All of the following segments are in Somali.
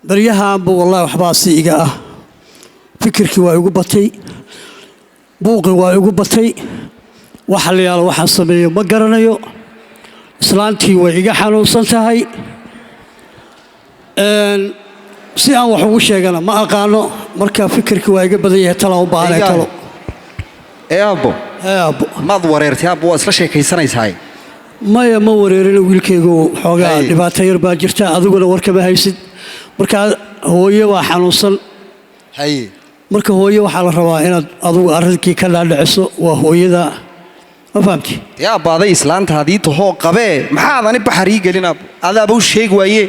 بريها أبو والله وحباسي إجاه فكرك ويقول بطي بوقي ويقول بطي وحلي على واحد صبي مقرنيو إسلامتي وإجاه حنوصلتهاي si aan wax ugu sheegana ma aqaano marka fikirka waa iga badan yahay talo baaray talo aabo maad wareertay aabo waa isla sheekaysanaysaa maya ma wareerin wiilkaygu xoogaa dhibaato yar baa jirta adiguna warkaba haysid marka hooyo waa xanuunsan marka hooyo waxaa la rabaa inaad adigu arrinkii ka dhaadhiciso waa hooyada ma fahamti yaa baaday islaanta hadii tahoo qabee maxaad ani baxari gelin adaaba u sheeg waaye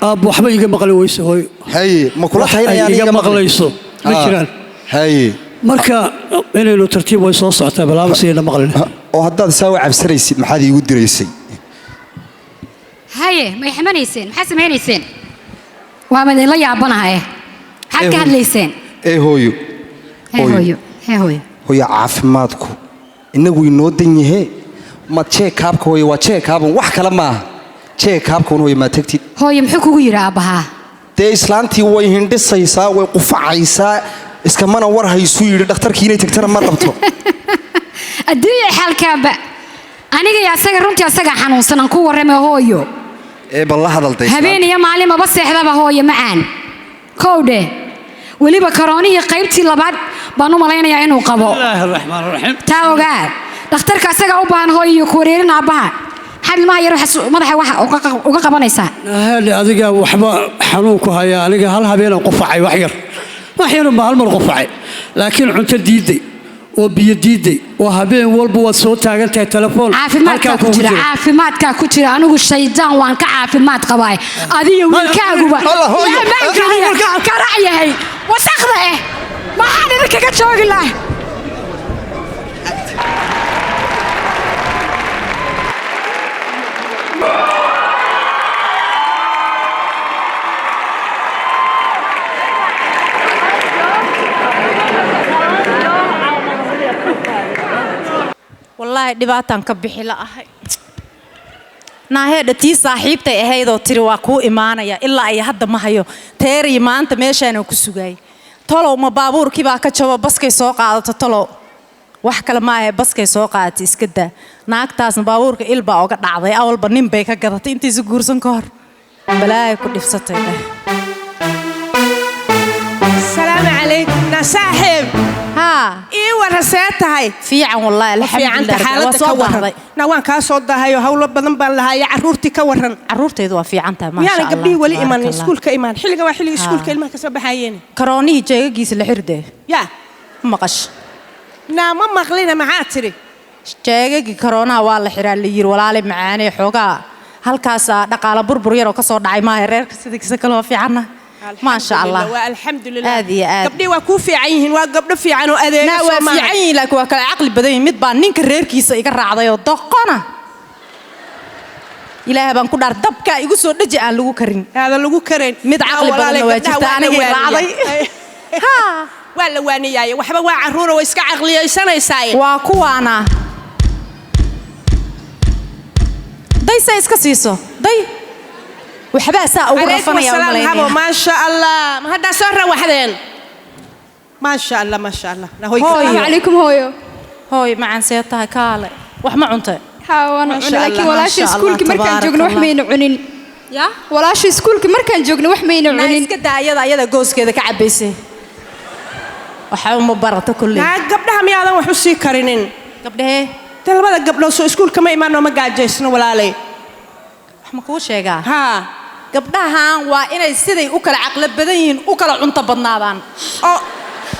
أب وحبي يجي مقلي ويسوي هاي ما كل حين يعني يجي مقلي يسوي مجران هاي مركا إنه لو ترتيب ويسوس عتاب لا بس يلا مقلي وهذا سوى عبسري يصير محد يقدر يصير هاي ما يحمل يسين حسب هين يسين وعمل الله يعبنا هاي حق هاد ليسين هويو هويو عافماتكو إنه وينودني هي ما تشيك هابك هو وتشيك هاب وح كلامه check habkan way ma tagtid hooyo muxuu kugu yiri aabaha de islaantii way hindhisaysaa way qufacaysaa iska mana war haysu yiri dhakhtarkii inay tagtana ma qabto adduunyo xalkaaba aniga yaa asaga runtii asaga xanuunsan aan ku warramay hooyo balla hadaltay habeeniyo maalin ma seexdaba hooyo macaan kowde waliba karoonihii qaybtii labaad baan u malaynayaa inuu qabo Bismillahir Rahmanir Rahim taa ogaa dhakhtarka asaga u baahan hooyo ku wareerin aabaha حد ما يروح مدح وقع بنيسا هذا أذيك وحبا حنوك هاي أذيك هل هبينا قفعي وحير ما هالمر قفعي لكن عن تديدي وبيديدي وهبين والبو صوت تاعن تلفون عافمات كاكوتشرا أنا قول شيطان وان كعافمات قباي أذي ويكاغوبا لا ما كرعيه هي وسخذه ما حد ذيك كتشوق الله والله دباتان كبحي لا أهي ناهي دتي صاحبتي أهيدو تري واكو إيمانيا إلا أي حد ما هيو تيري إيمان تمشي كسوجاي طلعوا ما بابور كيبا كتشوا بس كي سوق على تطلعوا وحكلا ما هي بس كي سوق على تسكده ناقتاس بابور كإلبا أو قد عضي أول بنيم بيك قدرتي أنتي زجور سنكر بلا يكون نفسته السلام عليكم نصاحب ها إيه ورسيتها هاي في عن والله الحمد لله في عن حالتك كورن نوان كاسود هاي وهول بدن بالها يا عرورتي كورن عرورتي ذو في عنتها ما شاء الله يعني قبلي ولي إيمان سكول كإيمان حلقة وحلقة سكول كإيمان كسب حياني كروني جاي جيس الحردة يا مقش نعم ما مغلينا معاتري جاي كورونا والله حرال اللي يروى على معاني حوجا هالكاسة دقالة بربر يرو كسر دعي ما هرير كسيدك سكلوا في عنا ما شاء الله والحمد لله هذه قبلي وكوفي عينهن وقبل في عنو أذى لا وفي عين لك وكل عقل بدين متبان نين كرير كيس يقرع عضيه ضقنا إلى هبان كدار دبكة يقصوا رجع لوجو كرين هذا لوجو كرين مد عقل بدين واجب تاني عضي ها ولا وانياي وحبا وعرورة ويسكع عقلي سنة يساي وكوانا داي سايس كسيسو داي وحبا ساء وغرفنا يا أمي ما شاء الله ما هذا سهرة واحدين ما شاء الله ما شاء الله السلام عليكم هوي معن سيتها كالي وحما عنتي حاوانا لكن ولاش سكولك مركان جوجنا وحمين عنين يا ولاش سكولك مركان جوجنا وحمين عنين ناس كده يدا جوز كده كعبيسي وحاول مبرته كله قبلها ميادا وحسي كارينين قبلها تلبدا قبل سكول كما إيمانو ما قاجيسنا ولا علي ما كوش يا جا ها قبلها وإن السيدي أكل عقل بدين أكل عنط بدنادان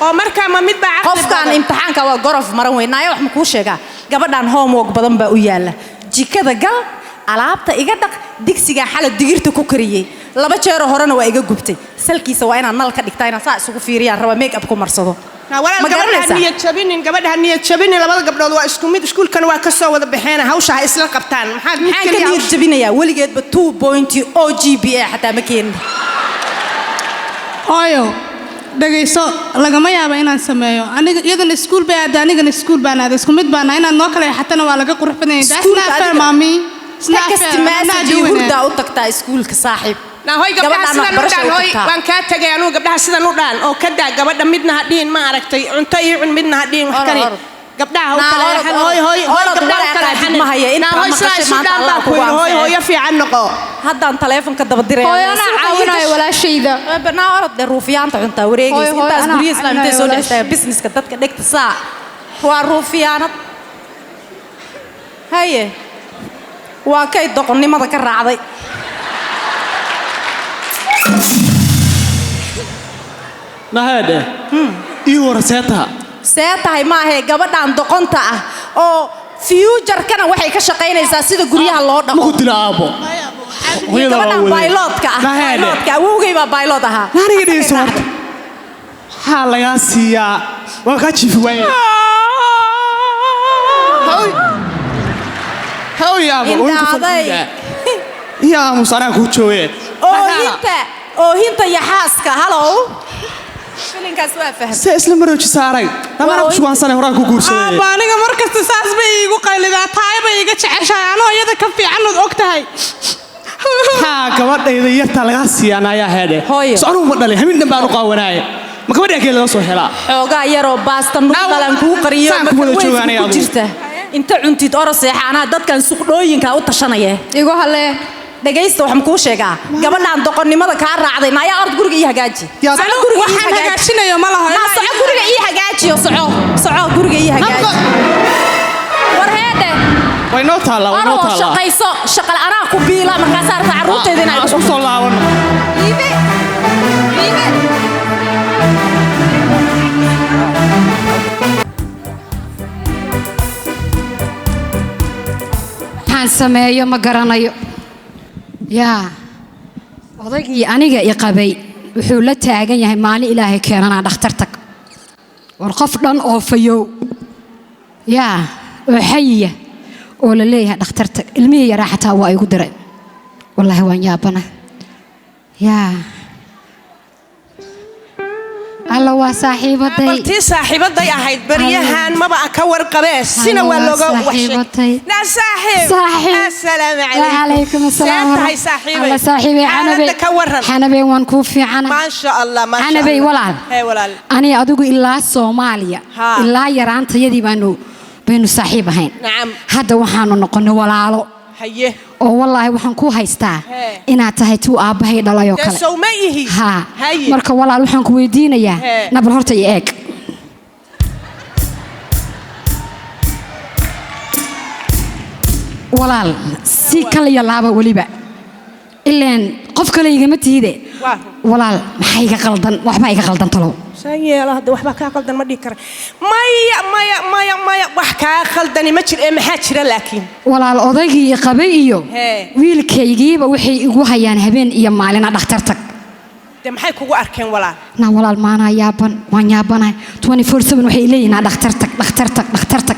أو مركا ما متبع عقل قف كان امتحان كوا جرف مروي نايو وح مكوش يا جا قبلنا هوم وق بدن بقوياله جي كذا قال alaabta iga dhaq digsiga xalad digirta ku kariyay laba jeer horena waa iga gubtay salkiisa waa inaan nal ka dhigtaa inaan saa isugu fiiriyaan raba make up ku marsado gabadha niyad jabinin labada gabdhood waa isku mid iskuulkan waa ka soo wada baxeen hawsha ha isla qabtaan maxaad ka niyad jabinaya waligeedba 2.0 GPA xataa ma keenin hooyo dhageyso lagama yaabo inaan sameeyo aniga iyadana iskuul bay aad anigana iskuul baan aad isku mid baan inaan noo kale xatana waa laga qurux badan yahay that's not fair mommy Snap hurdaa u tagtaa iskuulka saaxiib هاي قبلها سيدان ودان هاي وان كاتجي أنا قبلها سيدان ودان أو كدا قبلها مدنا هدين ما عرفتي عنتي مدنا هدين وحكري قبلها هو كلا هاي قبلها كلا ما هي هاي سيدان باكوين هاي في عنقه هذا تلفون كده بدري أنا عاونة ولا شيء ذا بنا أرد الروفيان تعنتا وريجي أنت أسبريس لا أنت سولي بيزنس كده كده ساعة هو الروفيان هاي وكيد دقني ما ذكر عضي نهاده ورسيتها سيتها ما هي قبضان دقنتا أو فيوجر كنا وحي كشقينيسا sida guryaha loo dhaqo ma ku tilaabo gabadhan pilotka awowgay baa pilot ahaa aniga dhiiso ha laga siiyaa waa ka jiif waay how ya musana ku jooye oo hinta yaxaaska halow filinkaas waa fahmay isla marooji saaray tamara ku sugansanay horaa ku guursaday aniga markasta saas bay igu qaylidaa taay bay iga jeceshahay anoo iyada ka fiican oo ogtahay ha gabadhayda yarta laga siiyana ayaa heede socon uma dhalay hamin dhan baan u qaawanaaye ma gabadha kale la soo helaa xoogaa yaroo baasta nuqdalan ku qariyo ku jirta inta cuntid oroseexana dadkan suqdooyinka u tashanaya igu halee dhageysta waxaan ku sheegaa gabadhan doqonnimada ka raacday naya ard guriga ii hagaaji waxaan hagaajinayo ma laha ma soco guriga ii hagaajiyo soco guriga ii hagaaji warheede way noo taala shaqayso shaqal anaa ku biila markaas arta caruurteeda inay ku soo laabano iibe waxaan sameeyo ma garanayo yaa odaygii aniga i qabay wuxuu la taagan yahay maalin ilaahay keenana dhakhtar tag war qof dhan oo fayow yaa oo xayiya oo la leeyahay dhakhtar tag ilmihii yaraa xataa waa igu diray wallaahi waan yaabana yaa alla waa saaxiibaday baltii saaxiibaday ahayd baryahan maba ka warqabee sina waa looga waxshay na saaxiib assalaamu calaykum asalaam alla saaxiibay xanabey waan kuu fiicana ma sha Allah ma sha Allah xanabey walaal ani adigu ilaa Soomaaliya ilaa yaraantayadii baynu saaxiib ahayn hadda waxaanu noqonay walaalo haye oo wallaahi waxaan ku haystaa inaad tahay tuu aabbahay dhalay oo kale Soomaalihi marka walaal waxaan ku weydiinayaa nabal horta i eeg walaal si kale iyo laaba waliba ileen qof kale igama tiide walaal maxay iga qaldan waxba iga qaldan talow سيلا هذا وحبا كاقل ما ديكر مايا wax ka khaldani ma jir ee maxaa jira laakiin walaal odaygii qabay iyo wiilkaygiiba waxay igu hayaan habeen iyo maalin dhakhtar tag de maxay kugu arkeen walaal na walaal maana yaaban waan yaabanahay 24/7 waxay leeyihiin dhakhtar tag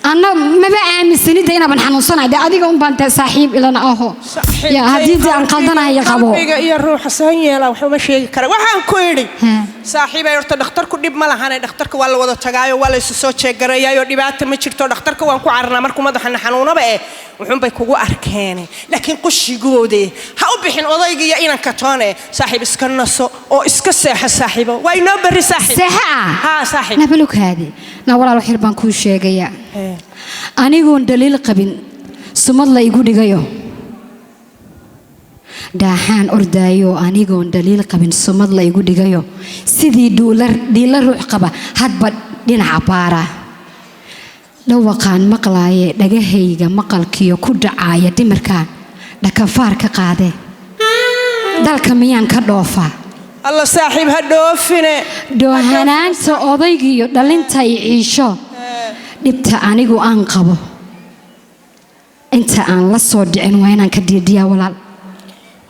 أنا ما بعمل سنيد هنا بنحنوصنا ده أديك بنت صاحب إلى أنا أهو يا هديتي عن قلدنا هي قبو يا روح سانية لو حنا شيء كره وحن كويري صاحب يرت دكتور كديب ماله هنا دكتور كوالله وده تجايو ولا يسوع شيء كره يا يودي بعد ما شرت دكتور كوان كوارنا مركو ما دحنا حنونا بقى وحن بيكوجو أركانه لكن قش جودي هأبيحن أضيق يا إنا كتانة صاحب إسكنسو أو إسكسح صاحبه وين بري صاحب سحة ها صاحب نبلوك هذه نورا الحين بنكون شيء جيا anigoon daliil qabin sumad la igu dhigayo daaxaan ordaayo anigoon daliil qabin sumad la igu dhigayo sidii dhiila ruux qaba hadba dhinaca baara dhawaqaan maqlaaye dhagahayga maqalkiyo ku dhacaaya dhimirkaan dhakafaar ka qaade dalka miyaan ka dhoofa alla saaxiib ha dhoofine doohanaanta odaygiyo dhalintay ciisho dhibta anigu aan qabo inta aan la soo dhicin waa inaan ka diidiyaa walaal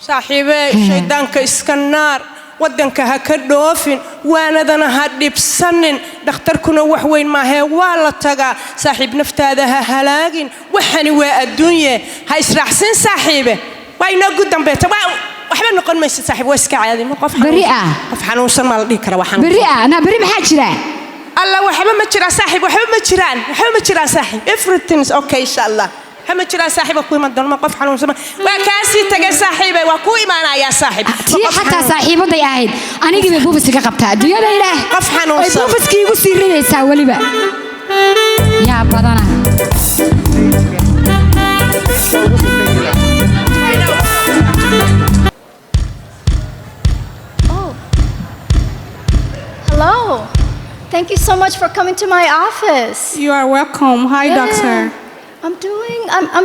saaxiibey shaydaanka iska naar wadanka ha ka dhoofin waanadana ha dhibsanin dhakhtarkuna wax weyn maahe waa la tagaa saaxiib naftaada ha halaagin waxani waa adduunye ha israacsin saaxiibe waa inoo gu dambeeta waxba noqon maysa saaxiib waa iska caadi ma qof xanuunsan ma la dhihi kara waxaan beri maxaa jira الله وحبا ما جرى صاحب وحبا ما جرى صاحب everything is okay إن شاء الله هم جرا صاحبة كوي ما دون ما قف حنون سما وكاسي تجا صاحبة وكوي ما أنا يا صاحب تي حتى صاحبة ضي أهيد أنا جيب بوبس كي قبتها دنيا لا إله قف حنون سما بوبس كي يقول سيري يساوي بقى يا بدنا Hello. Thank you so much for coming to my office. You are welcome. Hi, doctor. I'm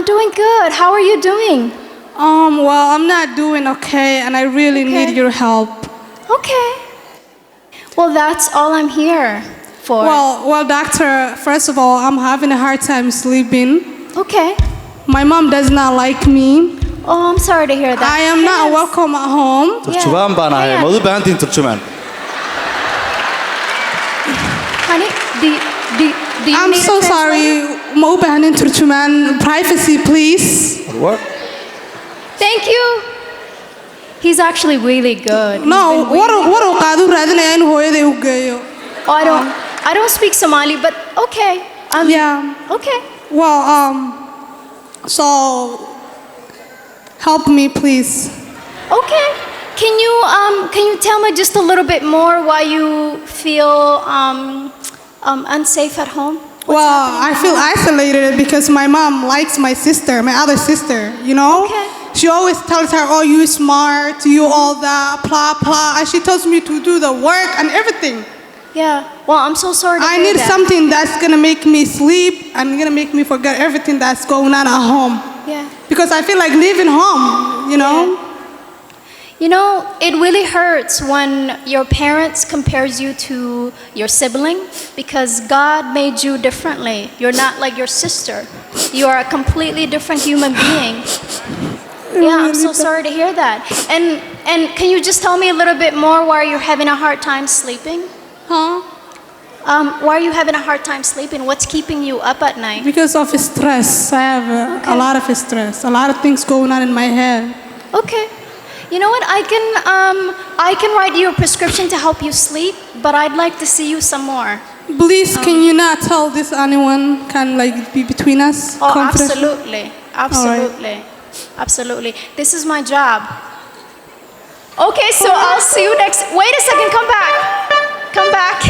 doing good. How are you doing? Well, I'm not doing okay, and I really need your help. Okay. Well, that's all I'm here for. Well, doctor, first of all, I'm having a hard time sleeping. Okay. My mom does not like me. Oh, I'm sorry to hear that. I am not welcome at home. turjumaan baan ahay ma u baahan tihiin turjumaan Honey, do you I'm need so a sorry. translator? Ma u baahanin turjumaan. Privacy, please. what Thank you. He's actually really good. No, what uu qaadu raadinaya in hooyaday u geeyo. Oh, I don't speak Somali, but okay. Yeah. Okay. Well, so help me, please. Okay. Can you tell me just a little bit more why you feel unsafe at home? Well, I feel isolated because my mom likes my sister, my other sister, you know? Okay. She always tells her, oh, you smart, you all that, blah, blah. And she tells me to do the work and everything. Yeah. Well, I'm so sorry to I hear need that. something that's going to make me sleep and going to make me forget everything that's going on at home. Yeah. Because I feel like leaving home, you know? Yeah. You know, it really hurts when your parents compares you to your sibling because God made you differently. You're not like your sister. You are a completely different human being. Yeah, I'm so sorry to hear that. And can you just tell me a little bit more why you're having a hard time sleeping? Huh? Why are you having a hard time sleeping? What's keeping you up at night? Because of stress. I have a lot of stress, a lot of things going on in my head. Okay. You know what? I can write you a prescription to help you sleep, but I'd like to see you some more. Please, can you not tell this anyone can like be between us? Oh, Confidential? absolutely. Absolutely. This is my job. Okay, so I'll see you next. Wait a second, come back. Come back.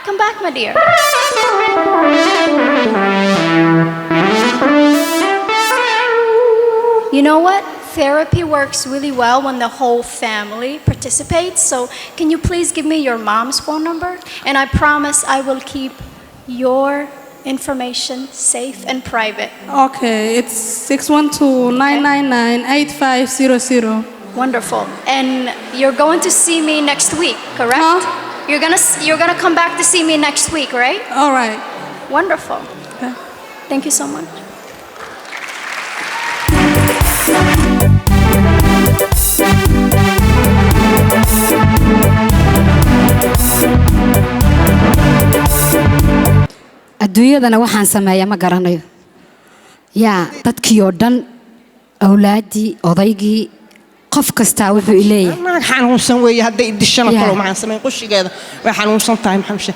Come back, my dear. You know what? Therapy works really well when the whole family participates. So, can you please give me your mom's phone number? And I promise I will keep your information safe and private. Okay, it's 612-999-8500. Wonderful. And you're going to see me next week, correct? Huh? You're gonna come back to see me next week, right? All right. Wonderful. Okay. Thank you so much. adduunyadana waxaan sameeyaa ma garanayo yaa dadkii oo dhan awlaadii odaygii qof kastaa wuxuu ileeyahay ما حنوصل ويا هدا يدشنا كلهم مع سمين قش كذا وحنوصل تايم حمشة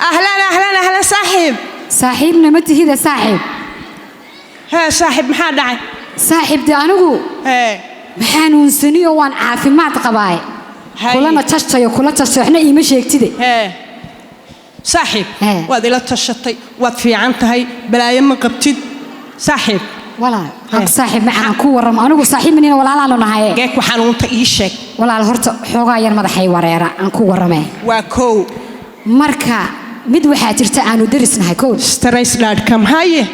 أهلا صاحب saaxiibna ma tihida saaxiib ها صاحب محاد داعي saaxiibdii anigu ها maxaan uunsaniyo waan caafimaad qabaay kulana tashtayo kula tashaxna iima sheegtide ها صاحب ها. واد إلى تشطي واد في عنتهاي بلا يم قبتد صاحب walaal hak saaxiib maxaan ku warramo anigu saaxiib manina walaalaanu nahay جاك وحنونت إيشك walaal horta xoogaa yar madaxay wareera aan ku warramay وكو marka mid waxaa jirta aanu darisnahay kow ستريس لاد كم هاي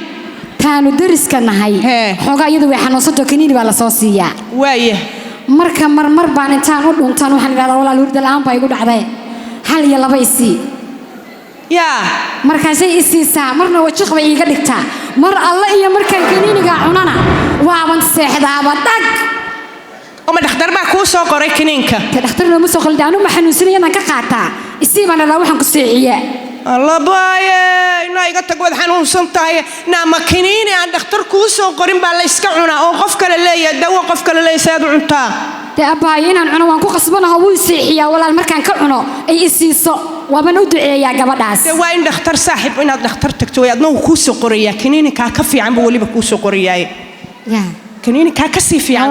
taanu dariska nahay Hee. xoogaa iyadu way xanuunsanto kaniini baa la soo siiyaa وايه marka marmar baan intaan u dhuntaan waxaan idhahdaa walaal hurda la'aan baa igu dhacday hal iyo laba isii يا markaasay isiisaa marna wajiq bay iiga dhigtaa mar alle iyo markaan kaniiniga cunana waaban seexdaaba dhag وما دختر بقى كوسو قري كنينكا ta dhakhtar nooma soo qalday anu ma xanuunsanaya inaan ka qaataa isii baan dhalaa waxaan ku seexiyaa الله بايه إنه يقطع قد حنون سنتاي نعم كنيني عند دختر كوسو قرين بالله يسكعنا أو قف كلا ليه دوا قف كلا ليه سيد عنتا dee abbaayo inaan cuno waan ku qasbanaha wuu isiixiyaa walaal markaan ka cuno ay isiiso waaban u duceeyaa gabadhaas dee waa in dhakhtar saaxiib inaad dhakhtar tagto way adna kuu soo qorayaa kiniinikaa ka fiican buu weliba kuu soo qorayaaye kiniinikaa ka sii fiican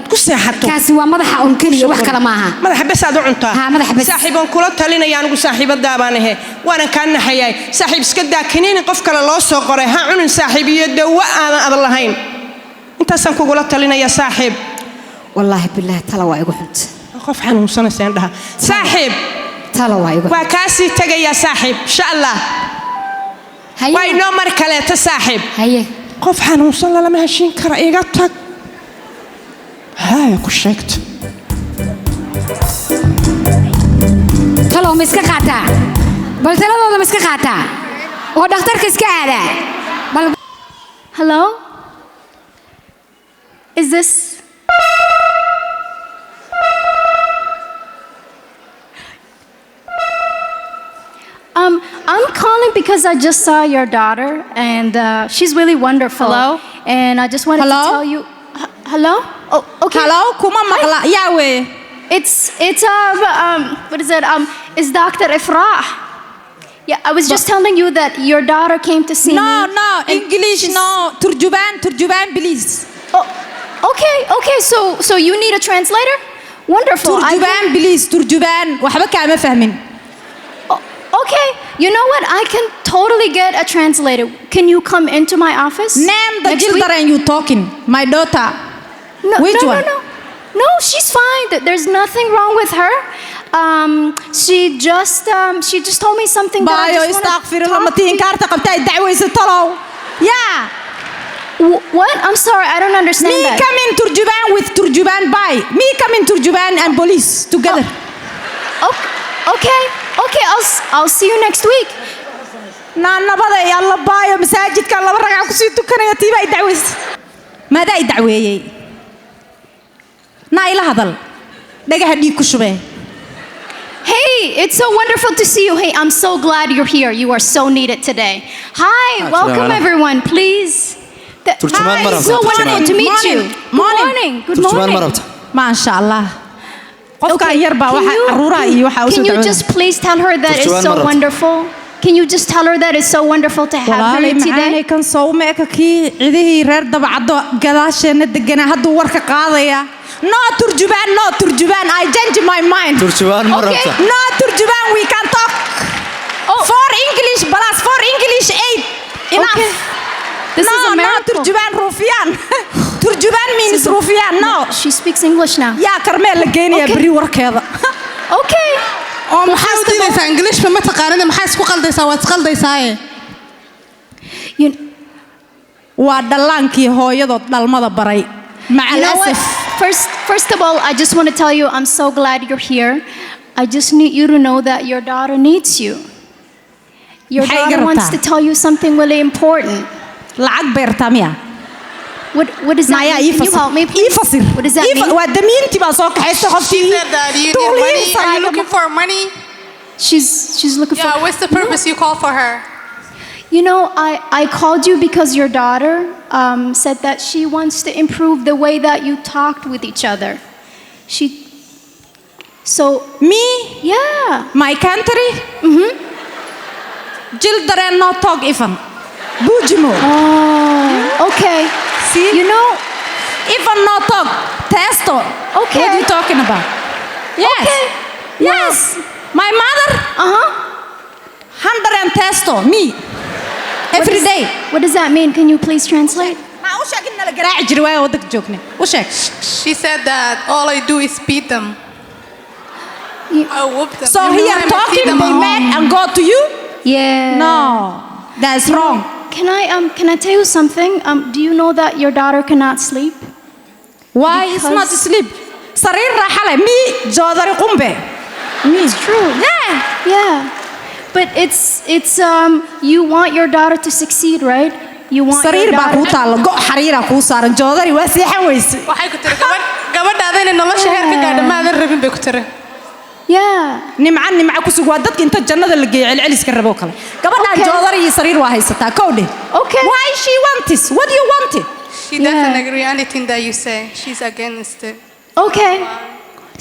ku seexato kaasi waa madaxa un keliya wax kale maaha madaxa bes aad u cuntaa saaxiibaan kula talinaya anigu saaxiibadaa baan ahe waanan kaa naxayaay saaxiib iska daa kiniini qof kale loo soo qoray ha cunin saaxiib iyo dawa aadan adan lahayn intaasaan kugula talinaya saaxiib wallaahi bilaahi tala waa igu xunta qof xanuunsanaysaan dhaha saaxiib tala waa igu waa kaasii tagayaa saaxiib insha allah waa inoo mar kaleeta saaxiib haye qof xanuunsan lalama heshiin kara iga tag haya ku sheegto talow ma iska qaataa bal taladooda ma iska qaataa oo dhakhtarka iska aadaa Hello? Is this... I'm calling because I just saw your daughter and she's really wonderful. Hello? And I just wanted to tell you... Hello? Oh, okay. Hello? Kuma maqla Yahweh. It's what is it? It's Dr. Ifrah. Yeah, I was just telling you that your daughter came to see me. No, English, no. Turjuban, please. Oh, okay. So you need a translator? Wonderful. Turjuban, please. Turjuban. Waxba kaama fahmin. Okay. You know what? I can totally get a translator. Can you come into my office? Name the children you talking. My daughter. Which one? No, she's fine. There's nothing wrong with her. She just told me something that I just want to talk. Yeah. What? I'm sorry, I don't understand Me that. come in Turjuban with Turjuban by. Me come in Turjuban and police together. Okay. I'll see you next week. nabada ya Allah baayo masaajidka laba ragca ku sii tukanaya tiiba ay dacweys maada ay dacweeyay na ila hadal dhagaha dhiig ku shubay. Hey, it's so wonderful to see you. Hey, I'm so glad you're here. You are so needed today. Hi, welcome everyone, please. Hi, it's so wonderful to meet you. Good morning. Masha Allah. Can you just please tell her that it's so wonderful? Can you just tell her that it's so wonderful to have her here today? Kan soo meeka kii cidihii reer dabacdo gadaasheena degana haduu warka qaadaya. No Turjuban, I change my mind. Turjuban ma rabta. No Turjuban, we can talk. For English plus for English 8. Enough. This is a miracle. No Turjuban Rufian. Turjuban means Rufian. No. She speaks English now. Yeah, Carmel geeniya bari warkeeda. Okay. maxaa u diidaysaa Englishka ma taqaanada maxaa isku qaldaysaa waad qaldaysaa waa dhallaankii hooyadood dhalmada baray First of all, I just want to tell you I'm so glad you're here. I just need you to know that your daughter needs you. Your daughter wants to tell you something really important. lacag beerta miya What does that mean? Can you help me, please? What does that mean? waa damiintii baa soo kaxaysa qofkii. She said that you need money. Are you looking for money? She's looking for... Yeah, what's the purpose you called for her? You know, I called you because your daughter said that she wants to improve the way that you talked with each other. Me? Yeah. My country? Children not talk even. Bujimo. Oh, okay. See? You know, even not talk. Testo. Okay. What are you talking about? Yes. Okay. Yes. My mother? 100 and testo. Me. Every day. What does that mean? Can you please translate? She said that all I do is beat them. I whoop them. So here talking, they mad and go to you? Yeah. No, that's wrong. Can I tell you something? Do you know that your daughter cannot sleep? Why is not sleep? Sarir rahale me jodari qumbe. It's true. Yeah. But it's you want your daughter to succeed, right? You want Sarir baa ku taal go xariira ku saaran jodari waa seexan weyse. Waxay ku tiri gabadhaada inay nolosha heer ka gaadho maadan rabin bay ku tiri. Yeah. nimca ku sug waa dadka inta jannada la geeyo celceliska rabo kale. Gabadhaan jodari iyo sariir waa haysataa kowde. Okay. Why she want this? What do you want it? She doesn't agree anything that you say. She's against it. Okay.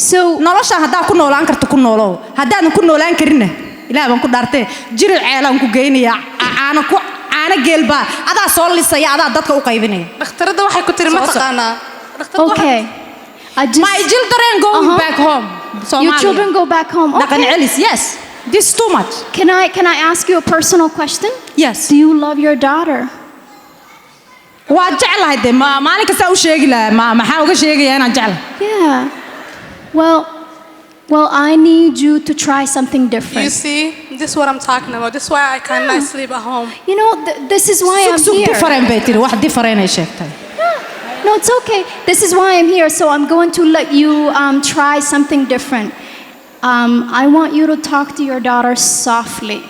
So nolosha haddaa ku noolaan karto ku noolow haddaadan ku noolaan karinna ilaahay baan ku dhaartay jiric ceelaan ku geynaya caana geelbaa adaa soo lisaya adaa dadka u qaybinaya dhakhtarada waxay ku tiri ma taqaanaa okay. My children going back home. Your children go back home. Okay. Yes. This is too much. Can I ask you a personal question? Yes. Do you love your daughter? Waa jeclahay de maalin kasta u sheegi lahaa maxaa uga sheegaya inaan jeclahay. Yeah. Well, I need you to try something different. You see, this is what I'm talking about. This is why I cannot sleep at home. You know, this is why I'm here. Different bay tiri wax different ay sheegtay. No, it's okay. This is why I'm here. So I'm going to let you try something different. I want you to talk to your daughter softly.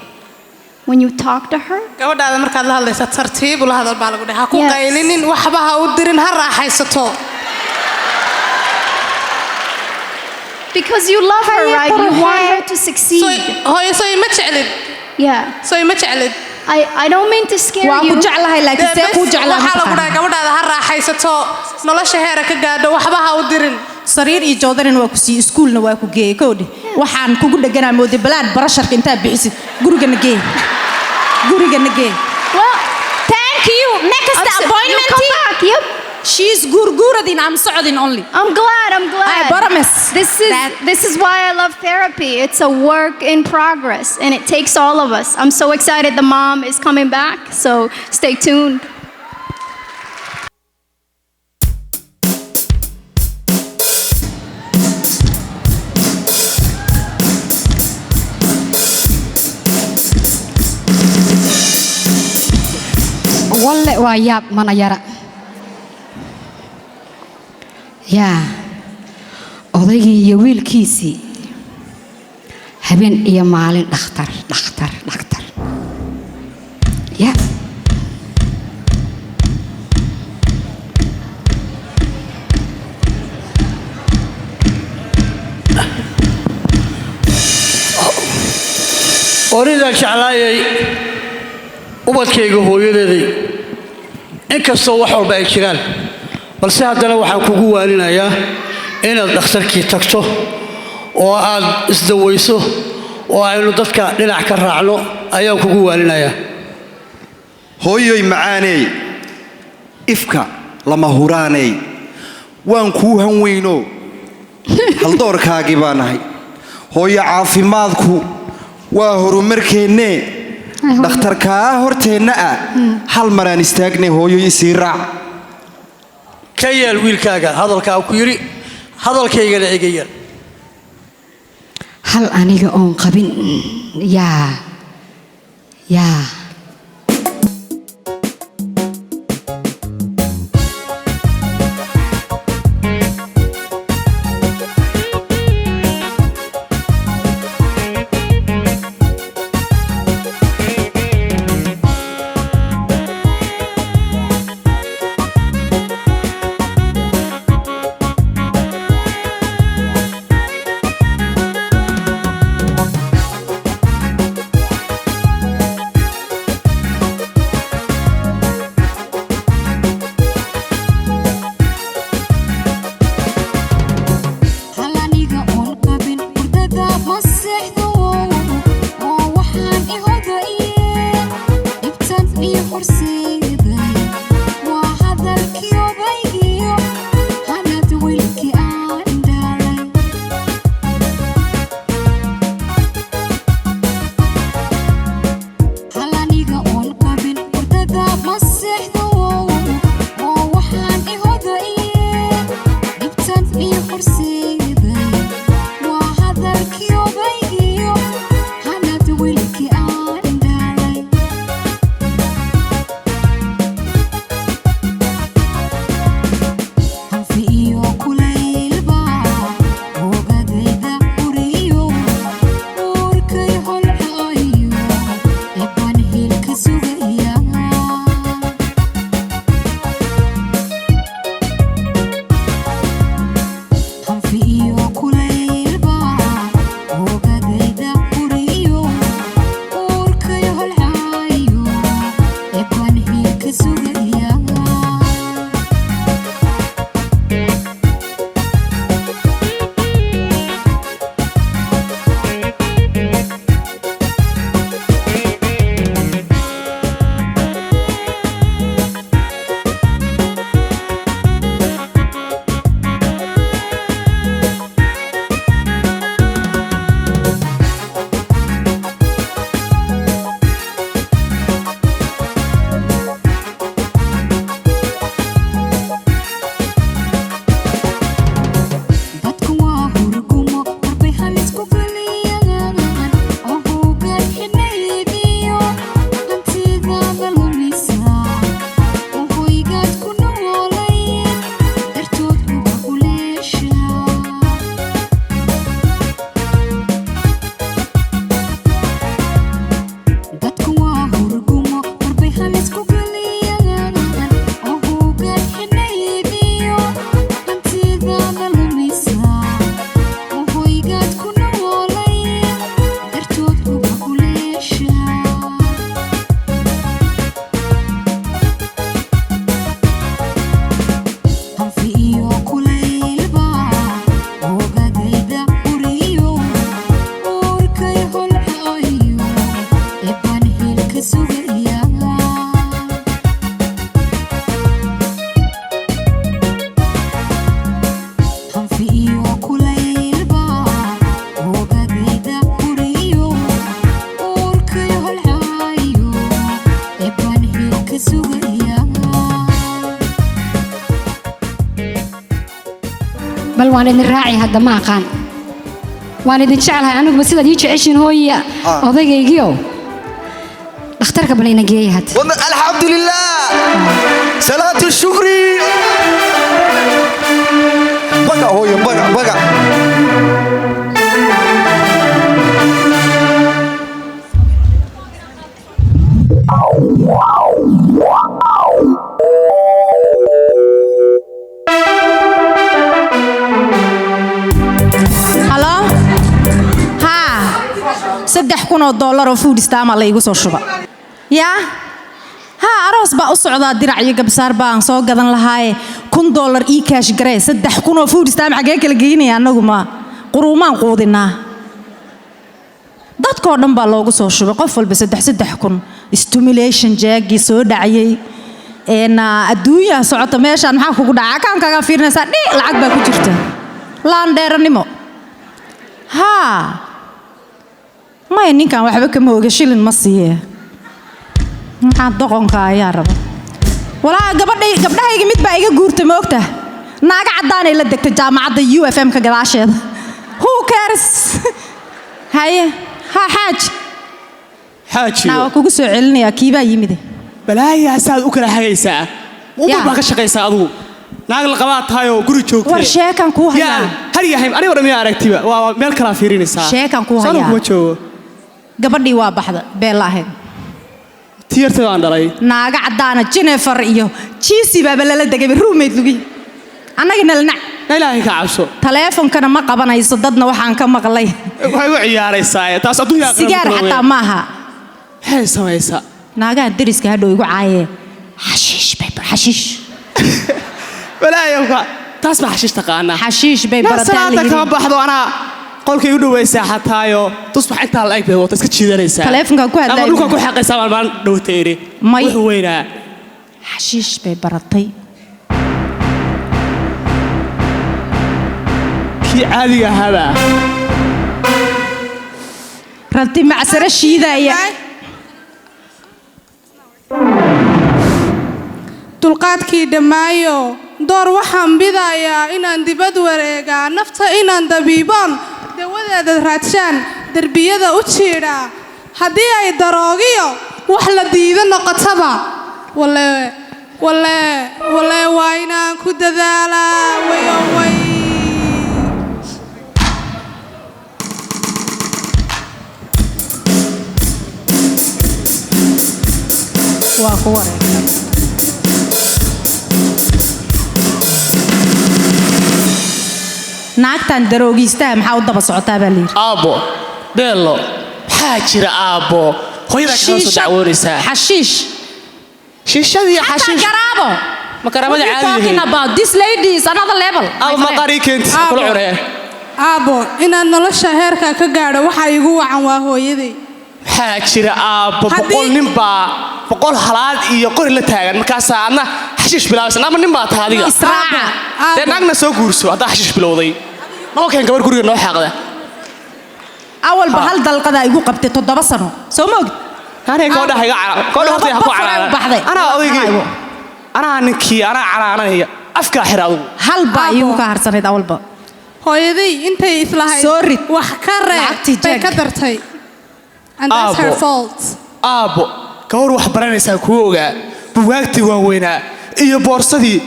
When you talk to her. Gabadhaada markaad la hadlayso tartiib ula hadal baa lagu dhahay. Ha ku qaylinin waxba ha u dirin ha raaxaysato. Because you love her, right? You want her to succeed. So ma jeclid. Yeah. So ma jeclid. I don't mean to scare you. Waa ku jeclahay laakiin see ku jeclahay. Waxa lagu dhahay gabadhaada ha raaxaysato. Nolosha heer ka gaadho waxba ha u dirin. Sariir iyo joodarin waa ku sii iskuulna waa ku geeyay koodhi. Waxaan kugu dhaganaa moodi balaad barasharka inta bixisid guriga na geey. Well, thank you. Next appointment. Come back. Yep. She's gurguradin. I'm socodin only. I'm glad. I promise. This is why I love therapy. It's a work in progress, and it takes all of us. I'm so excited the mom is coming back. So stay tuned. walle waa yaab mana yara yaa odaygii iyo wiilkiisii habeen iyo maalin dhakhtar yaa oridaan jeclaayay ubadkayga hooyadeeday inkastoo wax walba ay jiraan balse haddana waxaan kugu waalinayaa inaad dhakhtarkii tagto oo aad isdawayso oo aynu dadka dhinac ka raacno ayaan kugu waalinayaa hooyoy macaaney ifka lama huraaney waan kuu hanweyno haldoorkaagii baan ahay hooyo caafimaadku waa horumarkeennee dhakhtarkaa horteenna ah hal maraan istaagnay hooyo isii raac ka yeel wiilkaaga hadalkaa ku yidhi hadalkaygana iga yeel hal aniga oon qabin yaa bal waan idin raaci hadda ma aqaan waan idin jeclahay aniguba sidaad ii jeceshiin hooya odagaygiio dhakhtarka bal ina geeya had alxamdulilah salaatu shukri baga hooyo baga $3,000 oo food stamp la igu soo shuba aroos baa u socdaa dirac iyo gabsaar baan soo gadan lahaaye $1,000 ii cash garee 3,000 oo food stamp xagee kala geynaya anagu ma quruumaan quudinaa dadkoo dhan baa loogu soo shubay qof walba 3,000 stimulation jeegi soo dhacayay adduunyaha socota meeshaan maxaa kugu dhacaa kaan kaga fiirinaysaa lacag baa ku jirta laan dheeranimo maya ninkan waxba kama oga shilin ma siiye maxaa doqonka ayaa raba walaa gabdhahayga mid baa iga guurtay ma ogta naaga caddaanay la degtay jaamacadda UFM ka gadaasheeda who cares haye xaaji waa kugu soo celinayaa kiibaa yimide balaayaa saad u kala hagaysaa umar baa ka shaqaysaa adugu naag la qabaa tahay oo guri joogtay war sheekan ku hayaa har yahay aniga dhammi aragtiba waa meel kala fiirinaysaa sheekan ku hayaa kuma joogo gabadhii waa baxda beel ahayd tiyarta aan dhalay naaga caddaana Jennifer iyo Chisi baa la degay roommate lugi annagina lanac ilaahay ka cabso taleefankana ma qabanayso dadna waxaan ka maqlay waxay u ciyaaraysaa taas adduunyaa sigaar xataa maaha hay samaysa naaga dariska hadhow igu caayee xashiish balaayow taas ma xashiish taqaana xashiish bay barataan leeyihiin ka baxdo ana qolkay u dhawaysaa xataayo tusbax inta la eegay wata iska jiidanaysaa taleefanka ku hadlay ama dhulka ku xaqaysaa maalin dhawteeri wuxuu weynaa xashiish bay baratay kii caadiga haba ranti macsara shiidaya dulqaadkii dhammaayo door waxaan bidayaa inaan dibad wareegaa nafta inaan dabiibaan dawadeeda raadshaan derbiyada u jiidhaa haddii ay daroogiyo wax la diido noqotaba walle waa inaan ku dadaalaa way waa ku wareegsan naagtan daroogiistaa maxaa u daba socotaa baa layidhi aabbo beello maxaa jira aabbo hooyada kala soo dacwoonaysaa xashiish shiishadii xashiish garaabo ma garaabada caadi talking about this lady is another level aabbo ma qari keenti kula cunee aabbo inaan nolosha heerka ka gaadho waxa igu wacan waa hooyaday maxaa jira aabbo 100 nin baa 100 halaad iyo qori la taagan markaas aadna xashiish bilaabaysan ama nin baa tahay adiga israaca de naagna soo guurso hadda xashiish bilowday noo keen gabar guriga noo xaaqda awalba hal dalqada igu qabtay 7 sano soo ma ogid anay koo dhahay waqti ha ku calaamay ana odaygii ana ninkii ana calaanaya afka xir adigu hal baa igu ka harsanayd awalba hooyaday intay islahayd wax ka reeb bay ka dartay and that's her fault aabbo gawar wax baranaysaa kuwa ogaa bugaagtii waaweynaa iyo boorsadii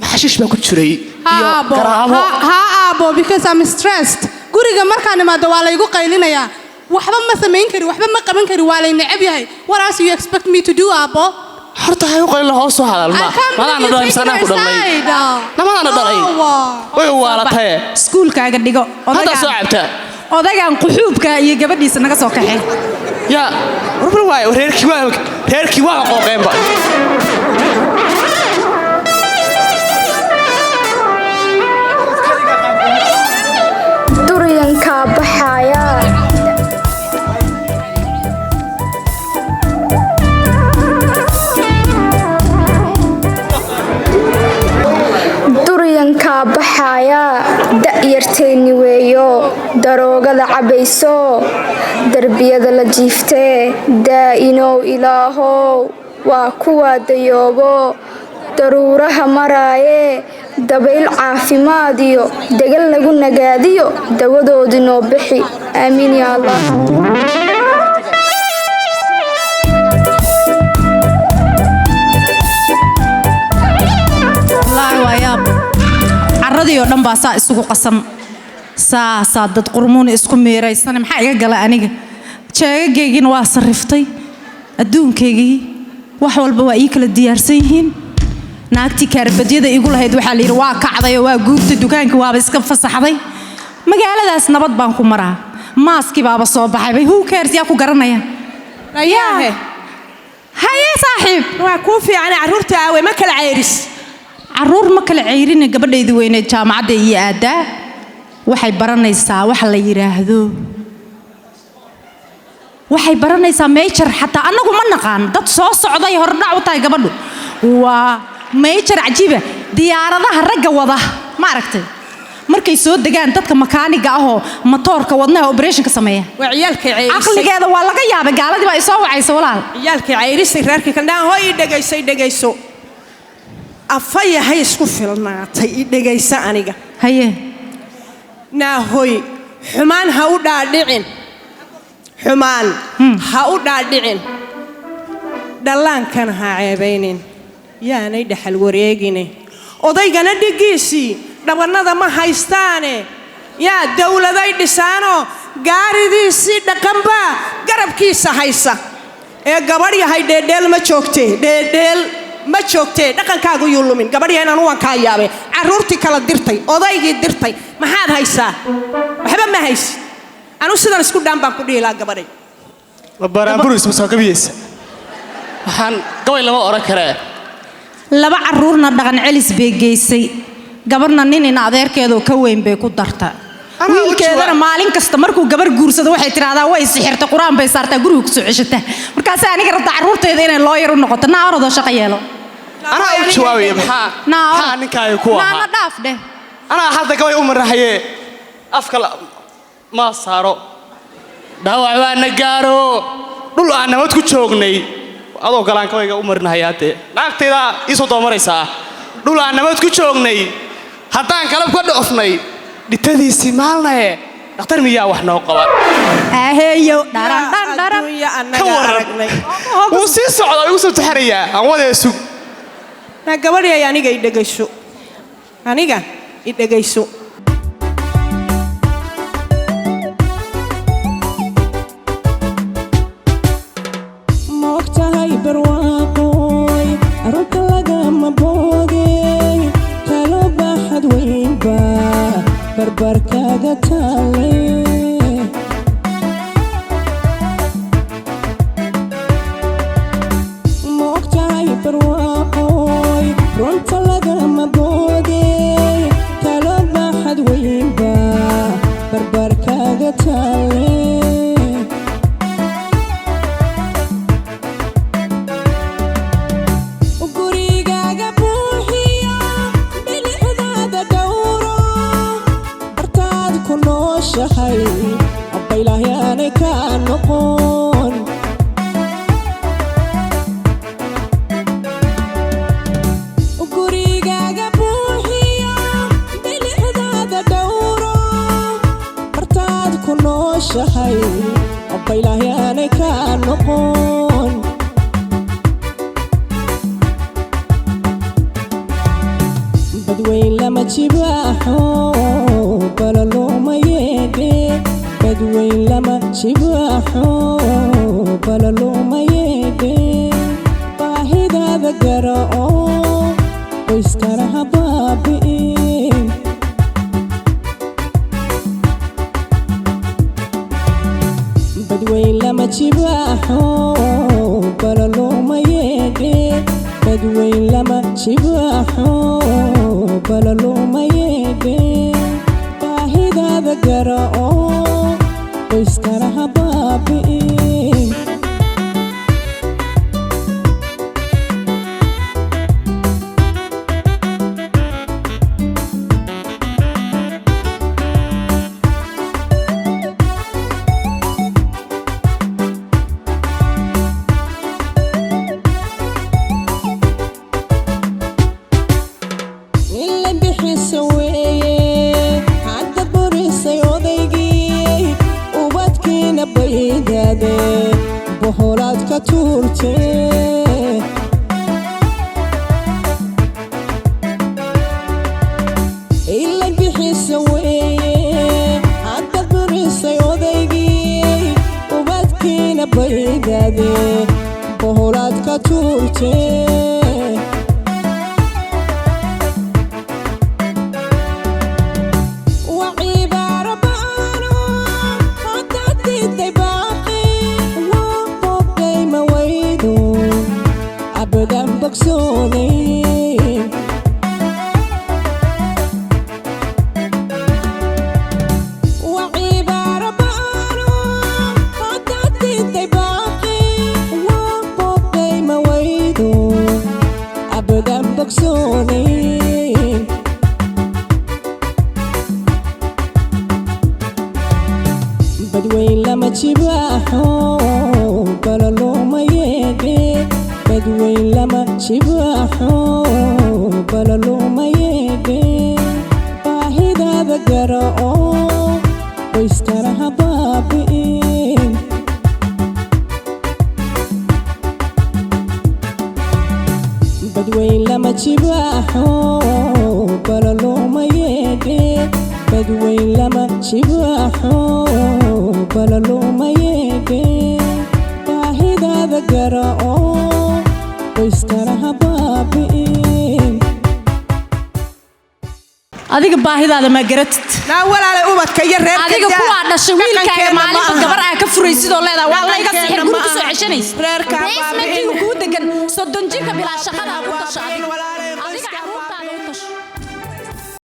xashiish baa ku jiray iyo garaabo aabbo because I'm stressed guriga markaan imaado waa la igu qaylinayaa waxba ma samayn kari waxba ma qaban kari waa la necab yahay what else you expect me to do aabbo horta hay u qaylo hoos soo hadal madana dhalay sanaa ku dhalay namana dhalay way waalatay iskuulkaaga dhigo odaga soo cabta odagan quxuubka iyo gabadhiisa naga soo kaxay ya rubul waay reerkii waa qooqeenba duryanka baxaya da'yarteenni weeyo daroogada cabayso darbiyada la jiiftee daa'inow ilaahow waa kuwaa dayoobo daruuraha maraaye dabayl caafimaad iyo degal lagu nagaadiyo dawadoodii noo bixi aamiin yaa allah carradii oo dhan baa saa isugu qasam saa dad qurmuun isku meeraysan maxaa iga gala aniga jeegageygiina waa sariftay adduunkaygii wax walba waa ii kala diyaarsan yihiin naagtii kaarbadyada igu lahayd waxaa la yidhi waa kacday oo waa guurtay dukaankii waaba iska fasaxday magaaladaas nabad baan ku maraa maaskii baaba soo baxay who cares yaa ku garanaya ayaahe haye saaxiib waa kuu fiican carruurta aawe ma kala ceyris carruur ma kala ceyrin gabadhaydii weyneed jaamacadda iyo aadaa waxay baranaysaa wax la yiraahdo waxay baranaysaa major xataa anagu ma naqaan dad soo socday hordhac u tahay gabadhu waa major cajiiba diyaaradaha ragga wada ma aragtay markay soo degaan dadka makaaniga ah oo matoorka wadnaha operationka sameeya waa ciyaalkay ceyrisay aqligeeda waa laga yaabay gaaladii baa soo wacaysa walaal ciyaalkay ceyrisay reerkii kandhaan hooy dhagayso afaya hay isku filnaatay dhagaysa aniga haye naahoy xumaan ha u dhaadhicin dhallaankana ha ceebaynin yaanay dhaxal wareegine odaygana dhigiisii dhabannada ma haystaane yaa dawladay dhisaanoo gaaridiisii dhaqanbaa garabkiisa haysa ee gabadh yahay dheedheel ma joogtee dhaqankaagu yuu lumin gabadhyahan anu waan kaa yaabay carruurtii kala dirtay odaygii dirtay maxaad haysaa waxba ma haysi anu sidan isku dhaan baan ku dhihi lahaa gabadhay baraanburis ma soo gabiyeysa waxaan gabay lama oran karee laba carruurna dhaqan celis bay geysay gabarna nin adeerkeedoo ka weyn bay ku darta wiilkeedana maalin kasta markuu gabar guursado waxay tiraahdaa way sixirta quraan bay saartaa guriga ku soo ceshata markaas aniga rabta carruurteeda inay looyar u noqoto naa orodoo shaqo yeelo anaa u jawaabaya maxaa ninkaaga ku ahaa naana dhaaf dheh anaa hadda gabay u marahaye afka ma saaro dhaawac baa na gaaro dhul aan nabad ku joognay adoo galaan gabayga u marinahayaa dee naagtayda iisoo doomaraysaa dhul aan nabad ku joognay haddaan kalab ka dhoofnay dhitadiisii maalnaye dhakhtar miyaa wax noo qaban aheeyo dharan ka waran wuu sii socdaa igu soo taxarayaa aan wadee sug naa gabadhay aniga i dhegayso moogtahay barwaaqooy arunta lagama boogay talo baaxad weynba barbarkaaga taale moogtahay barwaaqooy runta lagama boogay talo baaxad weynba barbarkaaga taale abbaylahyaanay ka noqon gurigaaga buuxiyo bilixdaada dhowro bartaad ku nooshahay abbaylahyaanay ka noqon badweyn lama jibaaxo balalooma yeedhe badweyn lama jibaaxo balalooma yeedhe baahidaada gara'o qoyskana ha baabi'in badweyn lama jibaaxo balalooma yeedhe badweyn lama jibaaxo balalooma yeedhe baahidaada gara'o qoyskana ha baabi'in bixiisa weeye hadda burisay odaygii ubadkiina baydaade boholaad ka tuurtee ila bixiisa weeye hadda burisay odaygii ubadkiina baydaade boholaad ka tuurtee بدوين لما تشباحو بلا لوما يدي بدوين لما تشباحو بلا لوما يدي باهد هذا قرأو ويسترها بابين بدوين لما تشباحو بلا لوما يدي بدوين لما تشباحو بلا لوما يدي باهد هذا قرأو ويسترها بابين adiga baahidaada ma garatid la walaal ubadka iyo reerka adiga ku waa dhashay wiilkaaga maalinba gabar ay ka furaysid oo leedahay waa la iga sixir guriga soo ceshanaysa reerka baabiin ku degan 30 jirka bilaa shaqada